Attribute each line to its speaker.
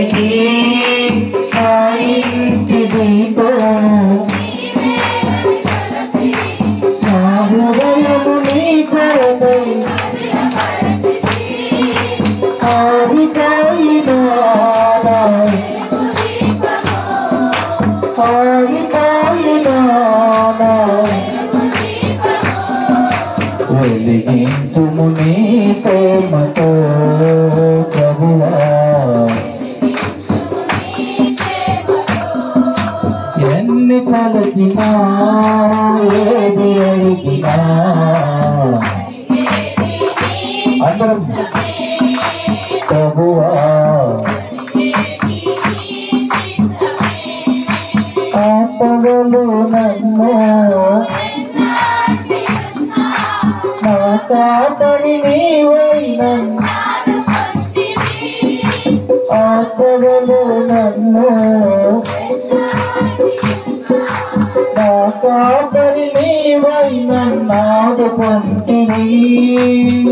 Speaker 1: వెలిగి నా ఇంటి దీపం నా హృదయము నీ కొరకై వెలిగించుము నీ ప్రేమతో ప్రభువా ఎన్ని తలచినా ఏది అడిగినా అందరం ప్రభువా ఆపదలు నన్ను నా కాపరి నీవైనా ఆపదలు నన్ను నా కాపరి నీవైనా నాదు పంటివి